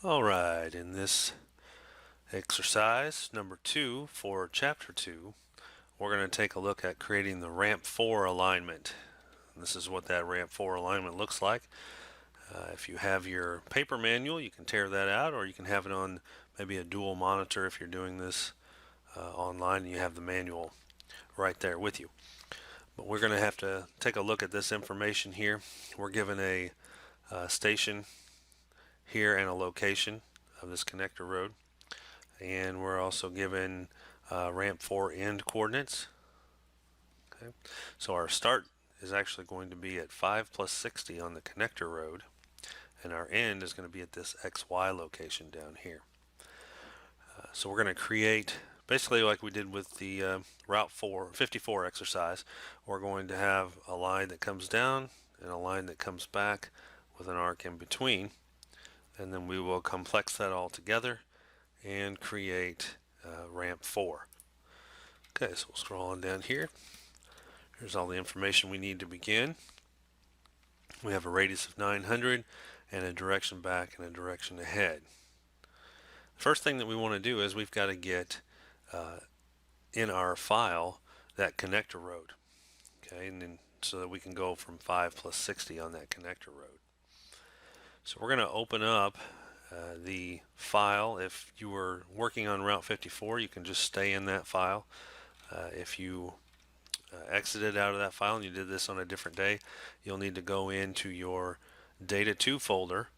Alright, in this exercise number 2 for chapter 2, we're going to take a look at creating the ramp 4 alignment. This is what that ramp 4 alignment looks like. If you have your paper manual, you can tear that out, or you can have it on maybe a dual monitor if you're doing this online and you have the manual right there with you. But we're going to have to take a look at this information here. We're given a station here and a location of this connector road, and we're also given ramp 4 end coordinates. Okay, so our start is actually going to be at 5 plus 60 on the connector road, and our end is going to be at this XY location down here. So we're going to create, basically like we did with the Route 54 exercise, we're going to have a line that comes down and a line that comes back with an arc in between, and then we will complex that all together and create ramp 4. Okay, so we'll scroll on down here. Here's all the information we need to begin. We have a radius of 900 and a direction back and a direction ahead. The first thing that we want to do is we've got to get in our file that connector road. Okay, and then so that we can go from 5 plus 60 on that connector road. So we're going to open up the file. If you were working on Route 54, you can just stay in that file. If you exited out of that file and you did this on a different day, you'll need to go into your Data 2 folder,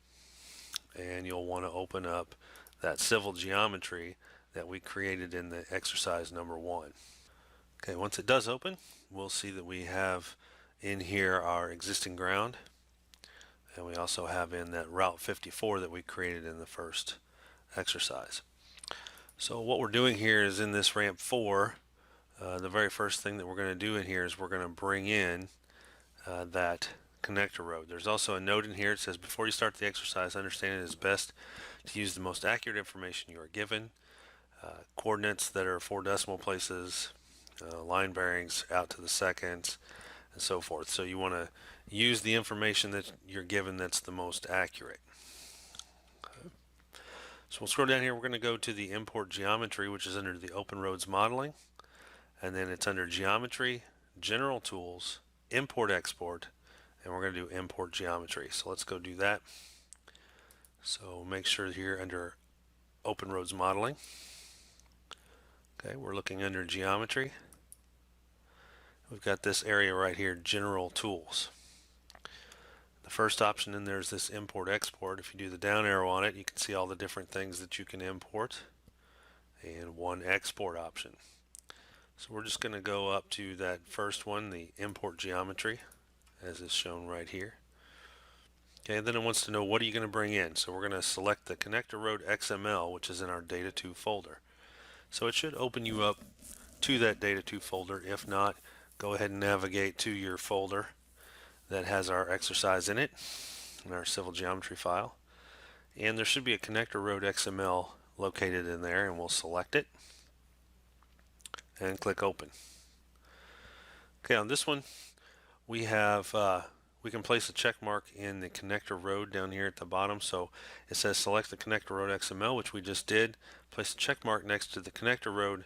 and you'll want to open up that civil geometry that we created in the exercise number 1. Okay, once it does open, we'll see that we have in here our existing ground, and we also have in that Route 54 that we created in the first exercise. So what we're doing here is in this ramp 4, the very first thing that we're going to do in here is we're going to bring in that connector road. There's also a note in here. It says, before you start the exercise, understand it is best to use the most accurate information you are given. Coordinates that are 4 decimal places, line bearings out to the seconds, and so forth. So you want to use the information that you're given that's the most accurate. Okay. So we'll scroll down here. We're going to go to the import geometry, which is under the open roads modeling, and then it's under geometry, general tools, import export, and we're going to do import geometry. So let's go do that. So make sure here under open roads modeling. Okay, we're looking under geometry. We've got this area right here, general tools. The first option in there is this import export. If you do the down arrow on it, you can see all the different things that you can import and one export option. So we're just going to go up to that first one, the import geometry, as is shown right here. Okay, and then it wants to know what are you going to bring in. So we're going to select the connector road XML, which is in our Data 2 folder. So it should open you up to that Data 2 folder. If not, go ahead and navigate to your folder that has our exercise in it, in our civil geometry file. And there should be a connector road XML located in there, and we'll select it and click open. Okay, on this one we have we can place a check mark in the connector road down here at the bottom. So it says select the connector road XML, which we just did. Place a check mark next to the connector road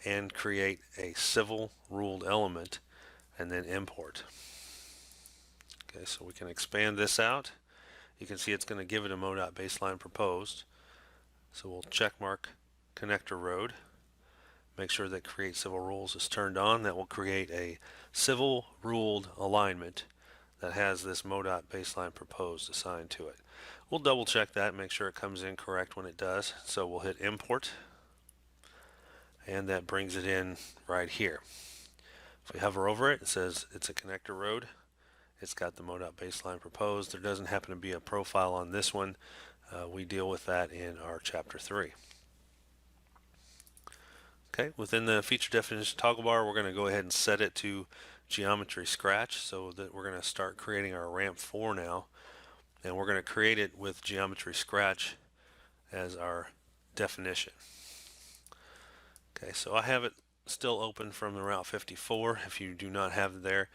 and create a civil ruled element and then import. Okay, so we can expand this out. You can see it's going to give it a MoDOT baseline proposed. So we'll check mark connector road. Make sure that create civil rules is turned on. That will create a civil ruled alignment that has this MoDOT baseline proposed assigned to it. We'll double check that and make sure it comes in correct when it does. So we'll hit import, and that brings it in right here. If we hover over it, it says it's a connector road. It's got the MoDOT baseline proposed. There doesn't happen to be a profile on this one. We deal with that in our chapter 3. Okay, within the feature definition toggle bar, we're going to go ahead and set it to geometry scratch, so that we're going to start creating our ramp 4 now, and we're going to create it with geometry scratch as our definition. Okay, so I have it still open from the Route 54. If you do not have it there,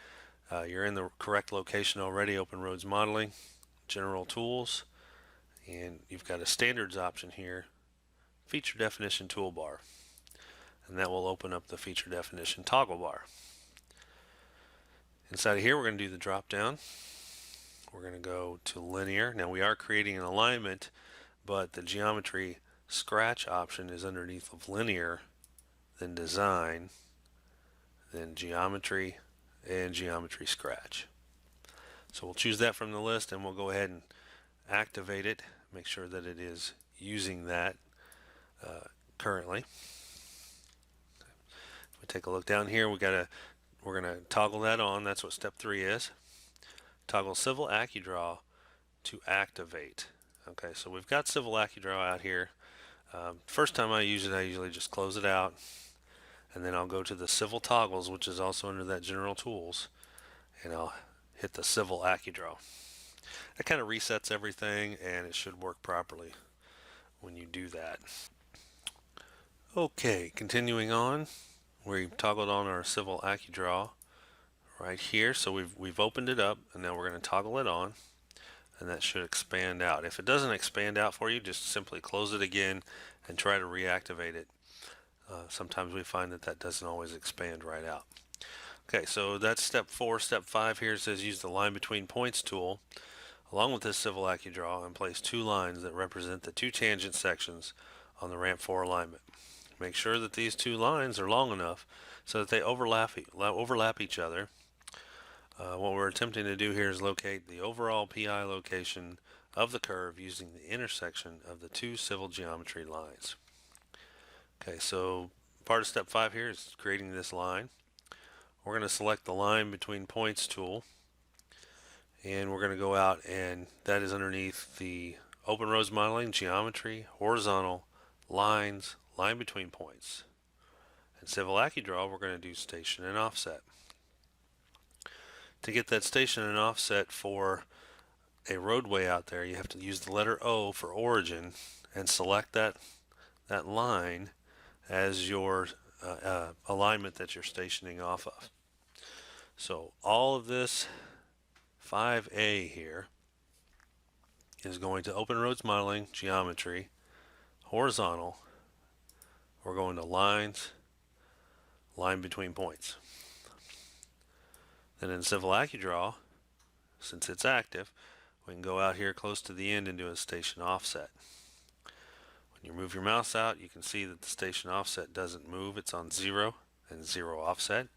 you're in the correct location already. Open roads modeling, general tools, And you've got a standards option here, feature definition toolbar, and that will open up the feature definition toggle bar. Inside of here, we're going to do the drop down. We're going to go to linear. Now we are creating an alignment, but the geometry scratch option is underneath of linear, then design, then geometry, and geometry scratch. So we'll choose that from the list, and we'll go ahead and activate it, make sure that it is using that currently. If we take a look down here, we're going to toggle that on. That's what step 3 is. Toggle Civil AccuDraw to activate. Okay, so we've got Civil AccuDraw out here. First time I use it, I usually just close it out, and then I'll go to the Civil Toggles, which is also under that General Tools, and I'll hit the Civil AccuDraw. That kind of resets everything, and it should work properly when you do that. Okay, continuing on, we've toggled on our Civil AccuDraw right here, so we've opened it up, and now we're going to toggle it on, and that should expand out. If it doesn't expand out for you, just simply close it again and try to reactivate it. Sometimes we find that that doesn't always expand right out. Okay, so that's step 4. Step 5 here says use the line between points tool along with this Civil AccuDraw and place 2 lines that represent the 2 tangent sections on the ramp 4 alignment. Make sure that these 2 lines are long enough so that they overlap each other. What we're attempting to do here is locate the overall PI location of the curve using the intersection of the 2 civil geometry lines. Okay, so part of step 5 here is creating this line. We're going to select the line between points tool, and we're going to go out, and that is underneath the open roads modeling, geometry, horizontal, lines, line between points. And Civil AccuDraw, we're going to do station and offset. To get that station and offset for a roadway out there, you have to use the letter O for origin and select that line as your alignment that you're stationing off of. So all of this 5A here is going to open roads modeling, geometry, horizontal. We're going to lines, line between points. Then in Civil AccuDraw, since it's active, we can go out here close to the end and do a station offset. When you move your mouse out, you can see that the station offset doesn't move. It's on 0 and 0 offset.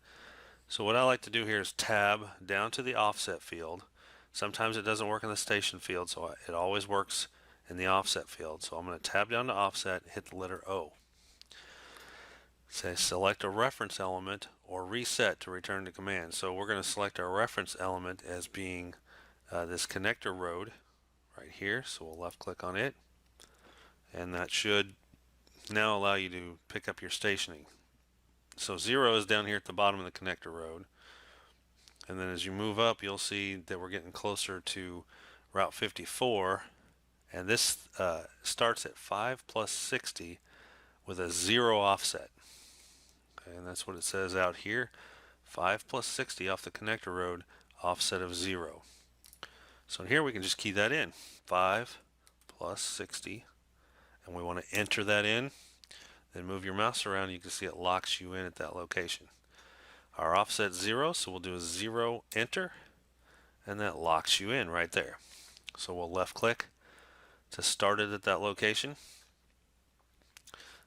So what I like to do here is tab down to the offset field. Sometimes it doesn't work in the station field, so it always works in the offset field. So I'm going to tab down to offset, hit the letter O. Say select a reference element or reset to return to command. So we're going to select our reference element as being this connector road right here. So we'll left click on it, and that should now allow you to pick up your stationing. So 0 is down here at the bottom of the connector road, and then as you move up, you'll see that we're getting closer to Route 54, and this starts at 5 plus 60 with a 0 offset. Okay, and that's what it says out here, 5 plus 60 off the connector road, offset of 0. So here we can just key that in, 5 plus 60, and we want to enter that in. Then move your mouse around, you can see it locks you in at that location. Our offset's 0, so we'll do a 0 enter, and that locks you in right there. So we'll left click to start it at that location.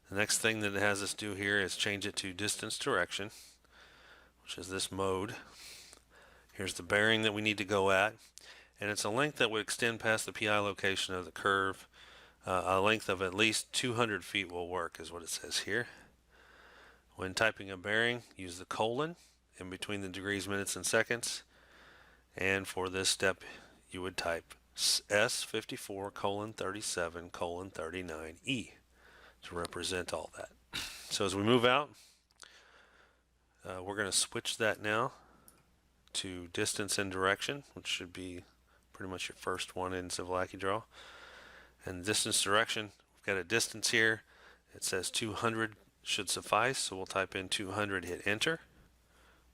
The next thing that it has us do here is change it to distance direction, which is this mode. Here's the bearing that we need to go at, and it's a length that would extend past the PI location of the curve. A length of at least 200 feet will work, is what it says here. When typing a bearing, use the colon in between the degrees, minutes, and seconds. And for this step, you would type S54:37:39E to represent all that. So as we move out, we're going to switch that now to distance and direction, which should be pretty much your first one in Civil AccuDraw. And distance direction, we've got a distance here. It says 200 should suffice, so we'll type in 200, hit enter.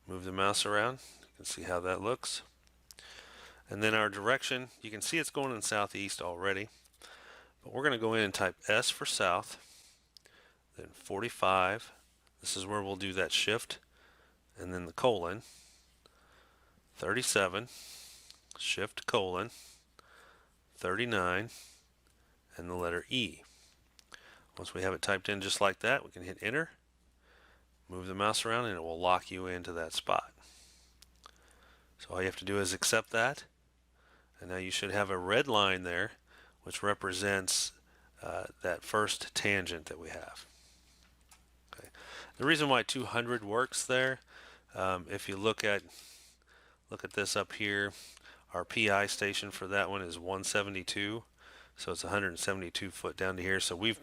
Move the mouse around, you can see how that looks. And then our direction, you can see it's going in southeast already. But we're going to go in and type S for south, then 45. This is where we'll do that shift and then the colon. 37, shift colon, 39, and the letter E. Once we have it typed in just like that, we can hit enter, move the mouse around, and it will lock you into that spot. So all you have to do is accept that, and now you should have a red line there which represents that first tangent that we have. Okay. The reason why 200 works there, if you look at this up here, our PI station for that one is 172, so it's 172 foot down to here. So we've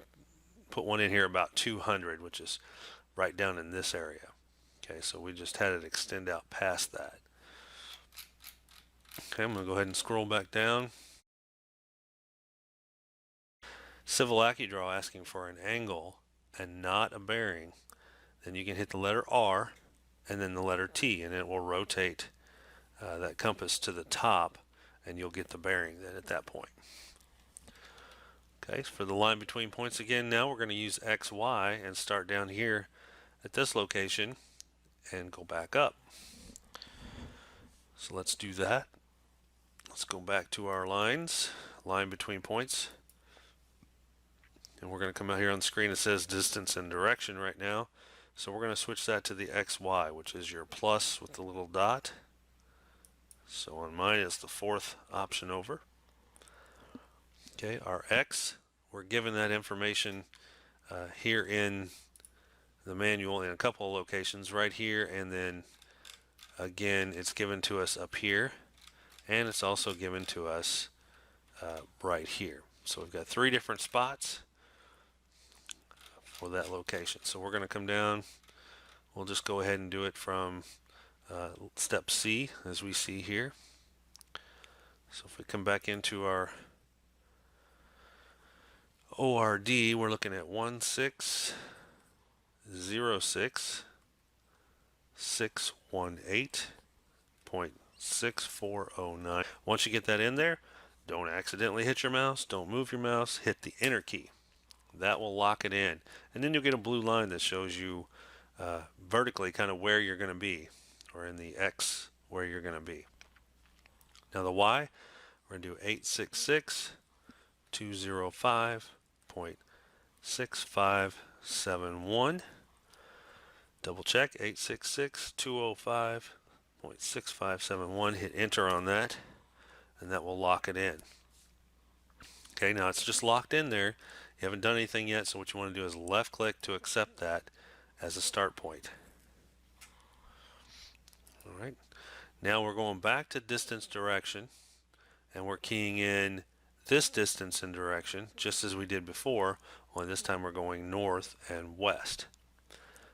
put one in here about 200, which is right down in this area. Okay, so we just had it extend out past that. Okay, I'm going to go ahead and scroll back down. Civil AccuDraw asking for an angle and not a bearing. Then you can hit the letter R and then the letter T, and it will rotate that compass to the top, and you'll get the bearing then at that point. Okay, so for the line between points again, now we're going to use XY and start down here at this location and go back up. So let's do that. Let's go back to our lines, line between points. And we're going to come out here on the screen. It says distance and direction right now. So we're going to switch that to the XY, which is your plus with the little dot. So on mine it's the fourth option over. Okay, our X, we're given that information here in the manual in a couple of locations, right here, and then again it's given to us up here, and it's also given to us right here. So we've got 3 different spots for that location. So we're going to come down, we'll just go ahead and do it from step C as we see here. So if we come back into our ORD, we're looking at 1606.618.6409. Once you get that in there, don't accidentally hit your mouse, don't move your mouse, hit the enter key. That will lock it in, and then you'll get a blue line that shows you vertically kind of where you're going to be, or in the X where you're going to be. Now the Y, we're going to do 866.205.6571. Double check 866.205.6571. Hit enter on that, and that will lock it in. Okay, now it's just locked in there. You haven't done anything yet, so what you want to do is left click to accept that as a start point. Alright, now we're going back to distance direction, and we're keying in this distance and direction just as we did before, only this time we're going north and west.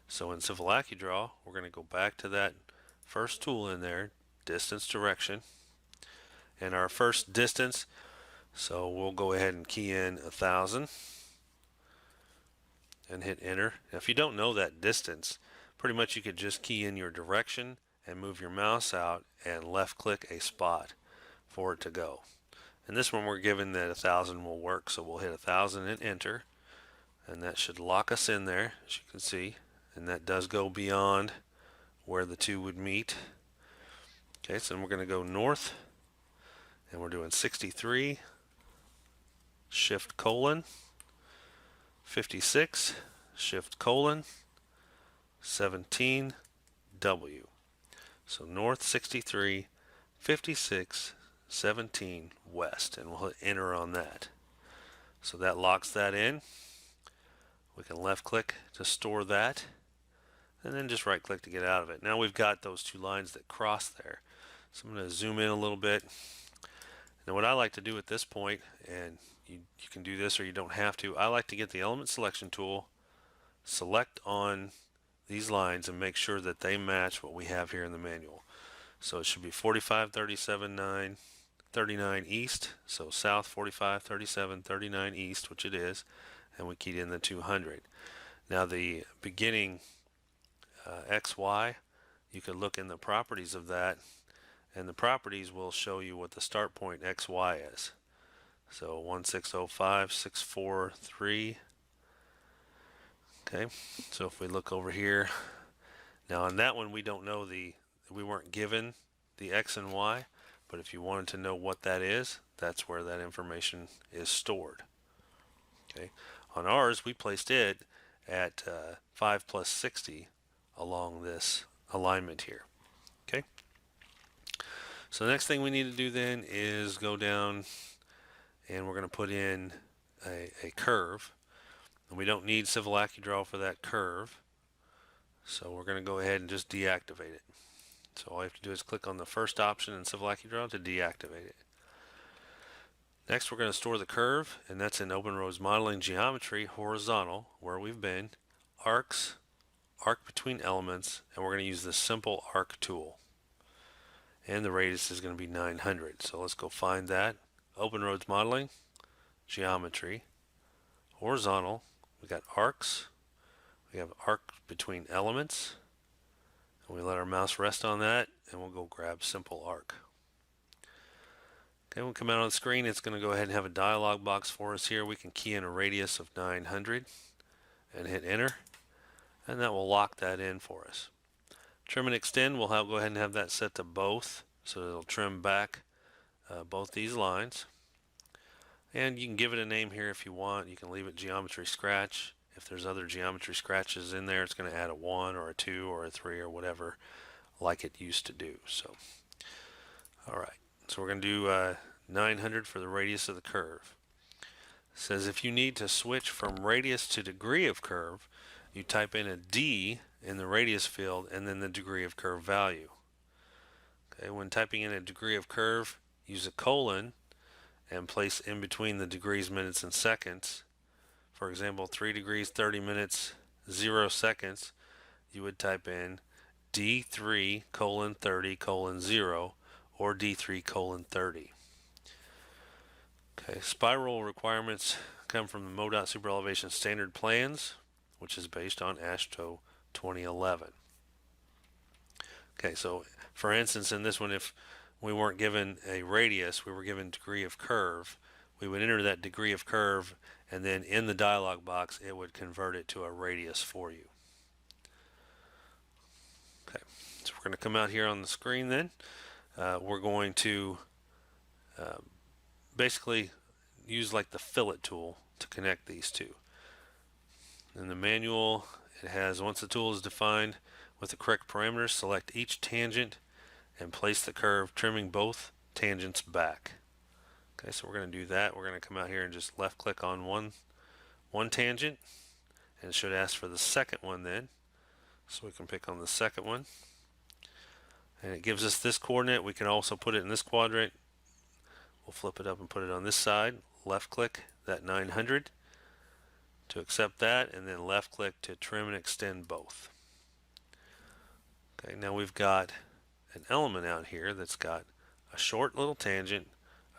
So in Civil AccuDraw, we're going to go back to that first tool in there, distance direction, and our first distance, so we'll go ahead and key in 1,000 and hit enter. Now, if you don't know that distance, pretty much you could just key in your direction and move your mouse out and left click a spot for it to go. And this one we're given that 1,000 will work, so we'll hit 1,000 and enter, and that should lock us in there, as you can see, and that does go beyond where the two would meet. Okay, so then we're going to go north, and we're doing 63, shift colon, 56, shift colon, 17, W. So north 63, 56, 17, west, and we'll hit enter on that. So that locks that in. We can left click to store that, and then just right click to get out of it. Now we've got those 2 lines that cross there. So I'm going to zoom in a little bit. Now what I like to do at this point, and you can do this or you don't have to, I like to get the element selection tool, select on these lines and make sure that they match what we have here in the manual. So it should be 45, 37, 9, 39 east, so south 45, 37, 39 east, which it is, and we keyed in the 200. Now the beginning XY, you can look in the properties of that, and the properties will show you what the start point XY is. So 1605, 643. Okay, so if we look over here, now on that one we don't know we weren't given the X and Y, but if you wanted to know what that is, that's where that information is stored. Okay, on ours we placed it at 5 plus 60 along this alignment here. Okay, so the next thing we need to do then is go down and we're going to put in a curve. And we don't need Civil AccuDraw for that curve, so we're going to go ahead and just deactivate it. So all you have to do is click on the first option in Civil AccuDraw to deactivate it. Next we're going to store the curve, and that's in Open Rows Modeling Geometry, Horizontal, where we've been, Arcs, Arc Between Elements, and we're going to use the Simple Arc tool. And the radius is going to be 900. So let's go find that. Open Roads Modeling, Geometry, Horizontal, we got Arcs, we have Arc Between Elements, and we let our mouse rest on that, and we'll go grab Simple Arc. Okay, when we come out on the screen, it's going to go ahead and have a dialog box for us here. We can key in a radius of 900 and hit enter, and that will lock that in for us. Trim and extend, we'll go ahead and have that set to both, so it'll trim back both these lines. And you can give it a name here if you want. You can leave it geometry scratch. If there's other geometry scratches in there, it's going to add a 1 or a 2 or a 3 or whatever like it used to do. So, all right. So we're going to do 900 for the radius of the curve. It says if you need to switch from radius to degree of curve, you type in a D in the radius field and then the degree of curve value. Okay, when typing in a degree of curve, use a colon and place in between the degrees, minutes, and seconds. For example, 3 degrees, 30 minutes, 0 seconds, you would type in D3 colon 30 colon 0 or D3 colon 30. Okay, spiral requirements come from the MoDOT Super Elevation Standard Plans, which is based on AASHTO 2011. Okay, so for instance, in this one, if we weren't given a radius, we were given degree of curve, we would enter that degree of curve, and then in the dialog box, it would convert it to a radius for you. Okay, so we're going to come out here on the screen then. We're going to basically use like the fillet tool to connect these two. In the manual, it has, once the tool is defined with the correct parameters, select each tangent and place the curve, trimming both tangents back. Okay, so we're going to do that. We're going to come out here and just left click on one tangent, and it should ask for the second one then. So we can pick on the second one. And it gives us this coordinate. We can also put it in this quadrant. We'll flip it up and put it on this side. Left click that 900 to accept that, and then left click to trim and extend both. Okay, now we've got an element out here that's got a short little tangent,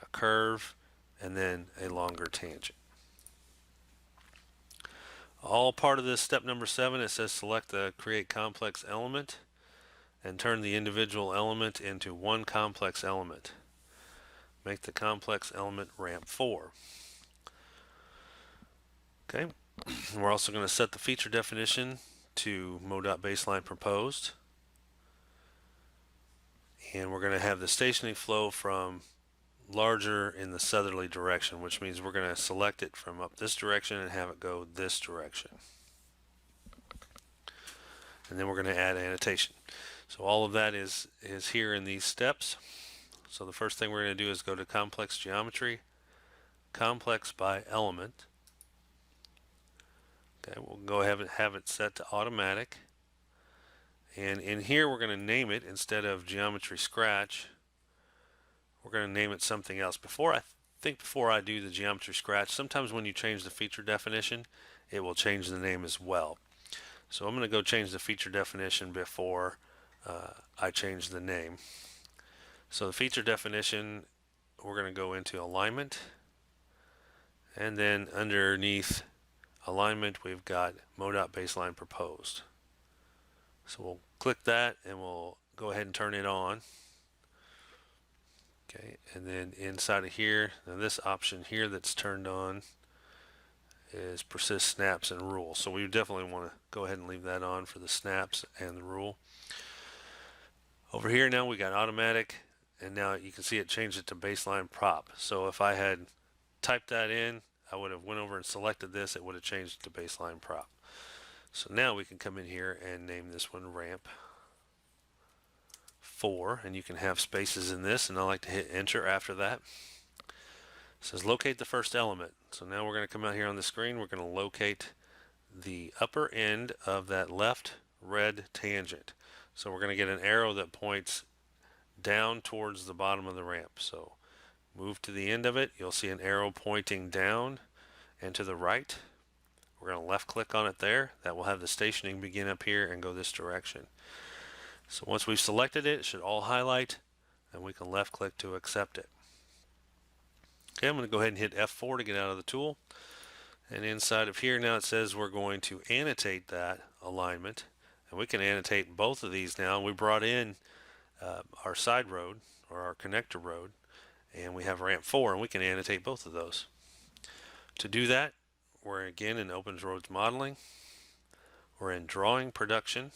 a curve, and then a longer tangent. All part of this step number 7, it says select the create complex element and turn the individual element into one complex element. Make the complex element ramp 4. Okay, we're also going to set the feature definition to MoDOT baseline proposed. And we're going to have the stationing flow from larger in the southerly direction, which means we're going to select it from up this direction and have it go this direction. And then we're going to add annotation. So all of that is here in these steps. So the first thing we're going to do is go to complex geometry, complex by element. Okay, we'll go ahead and have it set to automatic. And in here we're going to name it, instead of geometry scratch, we're going to name it something else. Before I do the geometry scratch, sometimes when you change the feature definition, it will change the name as well. So I'm going to go change the feature definition before I change the name. So the feature definition, we're going to go into alignment, and then underneath alignment we've got MoDOT baseline proposed. So we'll click that and we'll go ahead and turn it on. Okay, and then inside of here, now this option here that's turned on is persist snaps and rule. So we definitely want to go ahead and leave that on for the snaps and the rule. Over here now we got automatic, and now you can see it changed it to baseline prop. So if I had typed that in, I would have went over and selected this, it would have changed to baseline prop. So now we can come in here and name this one ramp 4, and you can have spaces in this, and I like to hit enter after that. It says locate the first element. So now we're going to come out here on the screen, we're going to locate the upper end of that left red tangent. So we're going to get an arrow that points down towards the bottom of the ramp. So move to the end of it, you'll see an arrow pointing down and to the right. We're going to left click on it there. That will have the stationing begin up here and go this direction. So once we've selected it, it should all highlight, and we can left click to accept it. Okay, I'm going to go ahead and hit F4 to get out of the tool. And inside of here now it says we're going to annotate that alignment. And we can annotate both of these now. We brought in our side road or our connector road, and we have ramp 4, and we can annotate both of those. To do that, we're again in Open Roads Modeling. We're in Drawing Production.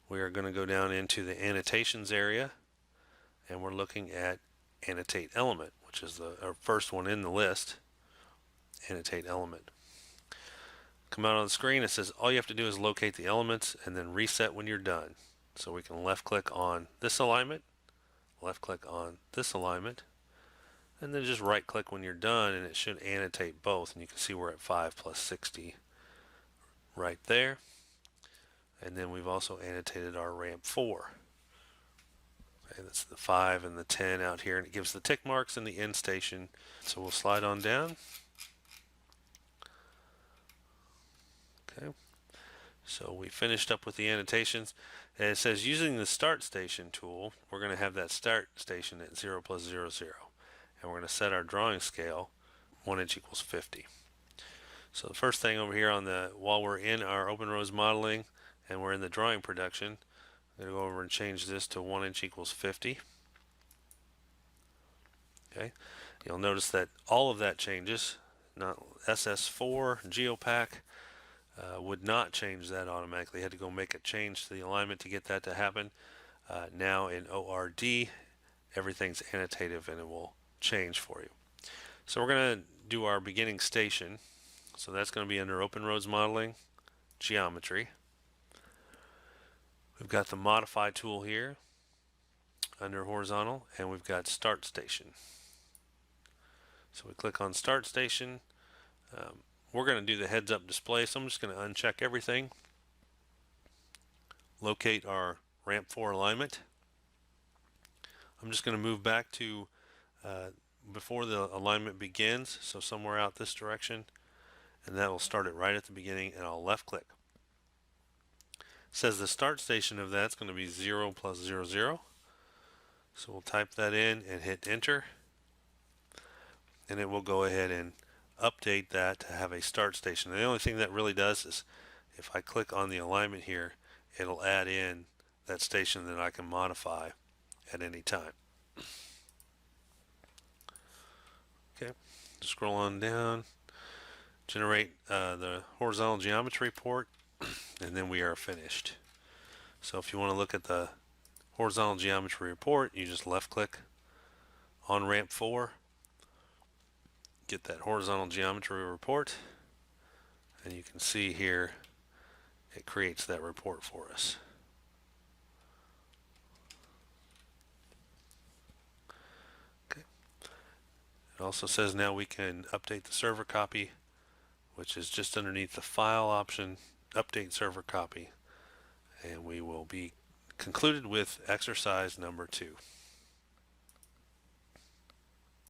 We are going to go down into the Annotations area, and we're looking at Annotate Element, which is our first one in the list. Annotate Element. Come out on the screen, it says all you have to do is locate the elements and then reset when you're done. So we can left click on this alignment, left click on this alignment, and then just right click when you're done, and it should annotate both. And you can see we're at 5 plus 60 right there. And then we've also annotated our ramp 4. Okay, that's the 5 and the 10 out here, and it gives the tick marks in the end station. So we'll slide on down. Okay, so we finished up with the annotations, and it says using the start station tool, we're going to have that start station at 0 plus 0, 0. And we're going to set our drawing scale 1 inch equals 50. So the first thing over here while we're in our Open Roads Modeling and we're in the drawing production, I'm going to go over and change this to 1 inch equals 50. Okay, you'll notice that all of that changes. Not SS4 Geopack would not change that automatically. You had to go make a change to the alignment to get that to happen. Now in ORD, everything's annotative and it will change for you. So we're going to do our beginning station. So that's going to be under Open Roads Modeling, Geometry. We've got the Modify tool here under Horizontal, and we've got Start Station. So we click on Start Station. We're going to do the heads up display, so I'm just going to uncheck everything. Locate our ramp 4 alignment. I'm just going to move back to before the alignment begins, so somewhere out this direction, and that will start it right at the beginning, and I'll left click. It says the start station of that's going to be 0 plus 0, 0. So we'll type that in and hit enter, and it will go ahead and update that to have a start station. And the only thing that really does is if I click on the alignment here, it'll add in that station that I can modify at any time. Okay, scroll on down, generate the horizontal geometry report, and then we are finished. So if you want to look at the horizontal geometry report, you just left click on ramp 4, get that horizontal geometry report, and you can see here it creates that report for us. Okay. It also says now we can update the server copy, which is just underneath the file option, update server copy, and we will be concluded with exercise number 2.